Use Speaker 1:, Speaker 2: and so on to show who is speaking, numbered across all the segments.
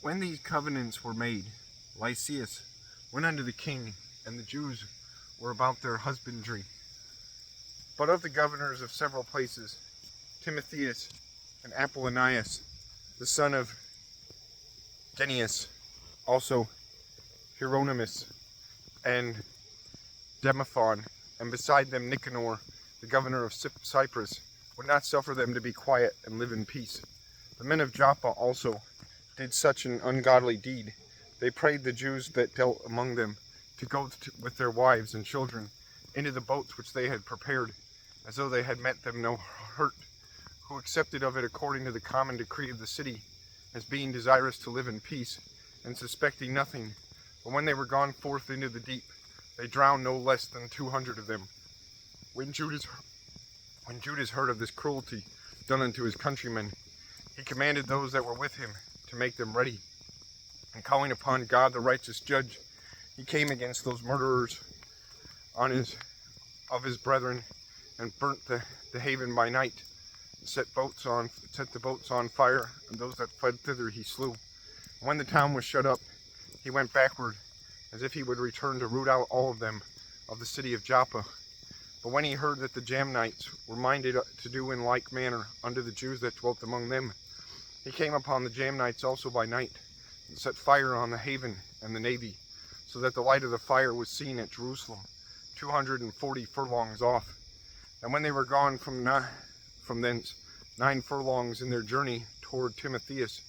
Speaker 1: when these covenants were made, Lysias went unto the king, and the Jews were about their husbandry. But of the governors of several places, Timotheus and Apollonius, the son of Genius, also Hieronymus and Demophon, and beside them Nicanor, the governor of Cyprus, would not suffer them to be quiet and live in peace. The men of Joppa also did such an ungodly deed. They prayed the Jews that dealt among them to go with their wives and children into the boats which they had prepared, as though they had meant them no hurt, who accepted of it according to the common decree of the city, as being desirous to live in peace, and suspecting nothing. But when they were gone forth into the deep, they drowned no less than 200 of them. When Judas heard of this cruelty done unto his countrymen, he commanded those that were with him to make them ready. And calling upon God the righteous judge, he came against those murderers of his brethren, and burnt the haven by night, and set the boats on fire, and those that fled thither he slew. And when the town was shut up, he went backward, as if he would return to root out all of them of the city of Joppa. But when he heard that the Jamnites were minded to do in like manner unto the Jews that dwelt among them, he came upon the Jamnites also by night, and set fire on the haven and the navy, so that the light of the fire was seen at Jerusalem, 240 furlongs off. And when they were gone from thence 9 furlongs in their journey toward Timotheus,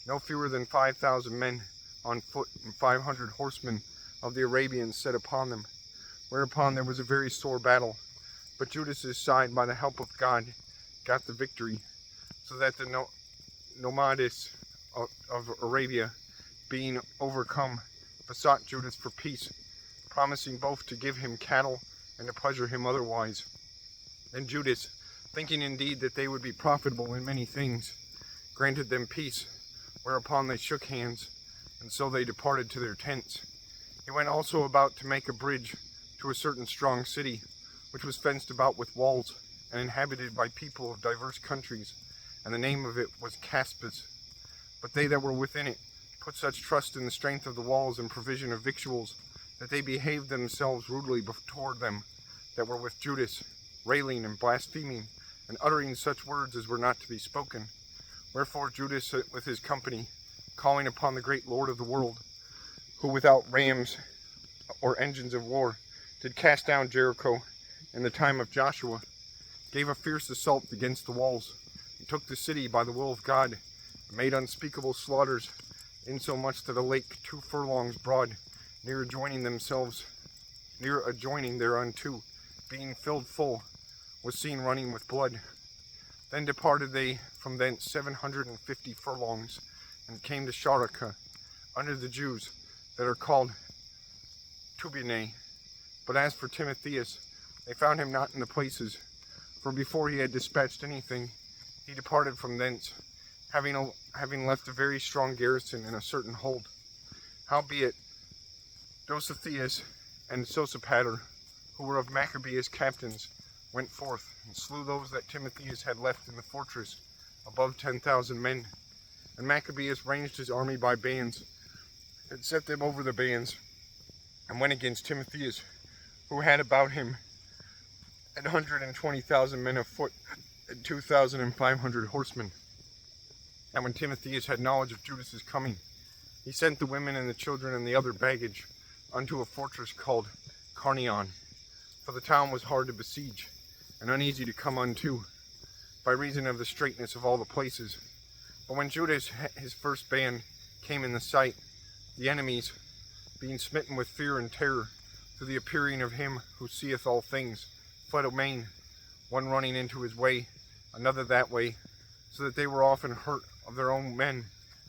Speaker 1: no fewer than 5,000 men on foot and 500 horsemen of the Arabians set upon them, whereupon there was a very sore battle. But Judas's side, by the help of God, got the victory, so that the nomades of Arabia, being overcome, besought Judas for peace, promising both to give him cattle and to pleasure him otherwise. Then Judas, thinking indeed that they would be profitable in many things, granted them peace, whereupon they shook hands, and so they departed to their tents. He went also about to make a bridge to a certain strong city, which was fenced about with walls, and inhabited by people of diverse countries, and the name of it was Caspus. But they that were within it put such trust in the strength of the walls and provision of victuals, that they behaved themselves rudely toward them that were with Judas, railing and blaspheming, and uttering such words as were not to be spoken. Wherefore Judas with his company, calling upon the great Lord of the world, who without rams or engines of war did cast down Jericho in the time of Joshua, gave a fierce assault against the walls, and took the city by the will of God, and made unspeakable slaughters, insomuch that a lake 2 furlongs broad, near adjoining thereunto, being filled full, was seen running with blood. Then departed they from thence 750 furlongs, and came to Sharaka, under the Jews that are called Tubinae. But as for Timotheus, they found him not in the places, for before he had dispatched anything, he departed from thence, having left a very strong garrison in a certain hold. Howbeit, Dositheus and Sosipater, who were of Maccabees captains, went forth, and slew those that Timotheus had left in the fortress, above 10,000 men. And Maccabees ranged his army by bands, and set them over the bands, and went against Timotheus, who had about him 120,000 men of foot, and 2,500 horsemen. And when Timotheus had knowledge of Judas's coming, he sent the women and the children and the other baggage unto a fortress called Carnion, for the town was hard to besiege, and uneasy to come unto, by reason of the straitness of all the places. But when Judas his first band came in the sight, the enemies, being smitten with fear and terror, through the appearing of him who seeth all things, fled amain, one running into his way, another that way, so that they were often hurt of their own men,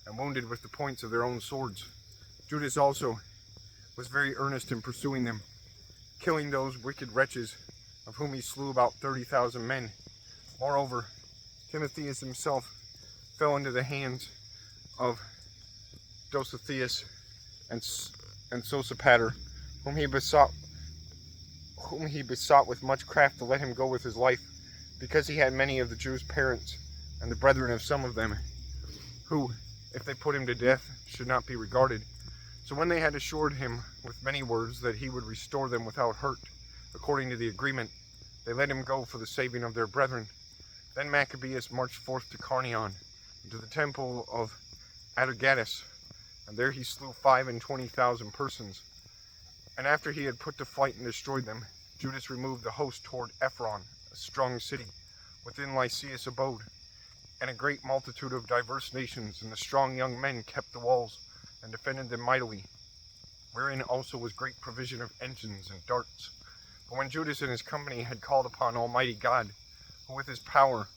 Speaker 1: and wounded with the points of their own swords. Judas also was very earnest in pursuing them, killing those wicked wretches, of whom he slew about 30,000 men. Moreover, Timotheus himself fell into the hands of Dositheus and Sosipater, whom he besought with much craft to let him go with his life, because he had many of the Jews' parents, and the brethren of some of them, who, if they put him to death, should not be regarded. So when they had assured him with many words that he would restore them without hurt, according to the agreement, they let him go for the saving of their brethren. Then Maccabees marched forth to Carnion, and to the temple of Atargatis, and there he slew 25,000 persons. And after he had put to flight and destroyed them, Judas removed the host toward Ephron, a strong city, within Lysias abode, and a great multitude of diverse nations, and the strong young men kept the walls, and defended them mightily, wherein also was great provision of engines and darts. But when Judas and his company had called upon Almighty God, who with his power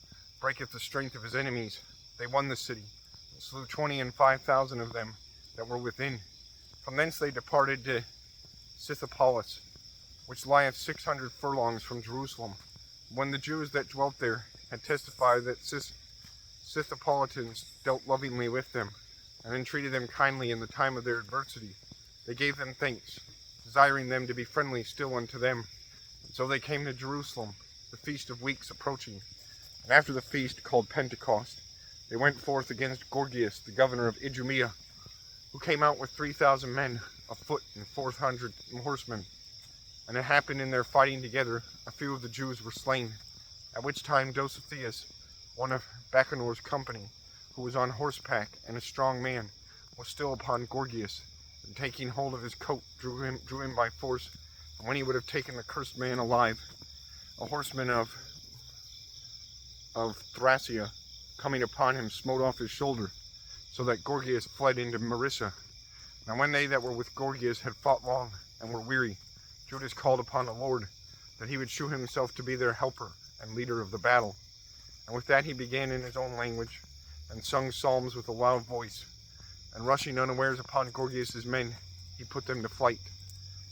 Speaker 1: breaketh the strength of his enemies, they won the city, and slew 25,000 of them that were within. From thence they departed to Scythopolis, which lieth 600 furlongs from Jerusalem. When the Jews that dwelt there had testified that Scythopolitans dealt lovingly with them, and entreated them kindly in the time of their adversity, they gave them thanks, desiring them to be friendly still unto them. And so they came to Jerusalem, the feast of weeks approaching. And after the feast, called Pentecost, they went forth against Gorgias, the governor of Idumea, who came out with 3,000 men afoot and 400 horsemen. And it happened in their fighting together, a few of the Jews were slain, at which time Dositheus, one of Bacanor's company, who was on horseback and a strong man, was still upon Gorgias, and taking hold of his coat, drew him by force. And when he would have taken the cursed man alive, a horseman of Thracia, coming upon him, smote off his shoulder, so that Gorgias fled into Marissa. Now when they that were with Gorgias had fought long and were weary, Judas called upon the Lord, that he would shew himself to be their helper and leader of the battle. And with that he began in his own language, and sung psalms with a loud voice. And rushing unawares upon Gorgias' men, he put them to flight.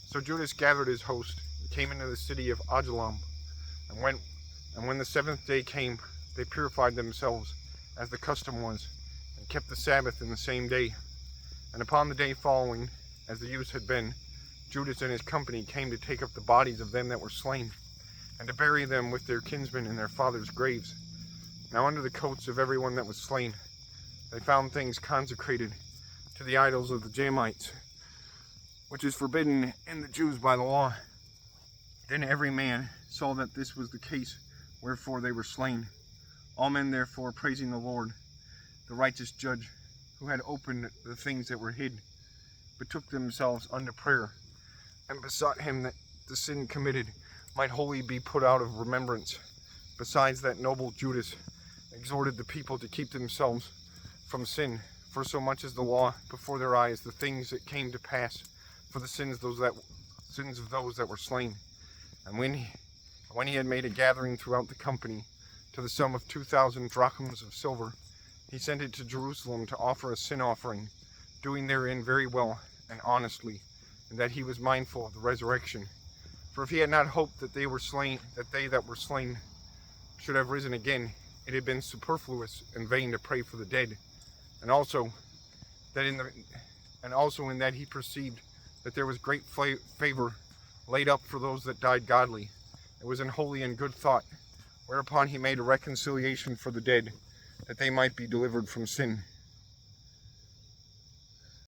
Speaker 1: So Judas gathered his host, and came into the city of Adullam. And when the 7th day came, they purified themselves, as the custom was, and kept the Sabbath in the same day. And upon the day following, as the use had been, Judas and his company came to take up the bodies of them that were slain, and to bury them with their kinsmen in their fathers' graves. Now under the coats of every one that was slain, they found things consecrated to the idols of the Jamites, which is forbidden in the Jews by the law. Then every man saw that this was the case, wherefore they were slain. All men therefore, praising the Lord, the righteous judge, who had opened the things that were hid, betook themselves unto prayer, and besought him that the sin committed might wholly be put out of remembrance. Besides that noble Judas exhorted the people to keep themselves from sin, for so much as the law before their eyes the things that came to pass for the sins of those that were slain. And when he had made a gathering throughout the company to the sum of 2,000 drachms of silver, he sent it to Jerusalem to offer a sin offering, doing therein very well and honestly, and that he was mindful of the resurrection. For if he had not hoped that they that were slain should have risen again, it had been superfluous and vain to pray for the dead. And also in that he perceived that there was great favor laid up for those that died godly. It was an holy and good thought, whereupon he made a reconciliation for the dead, that they might be delivered from sin.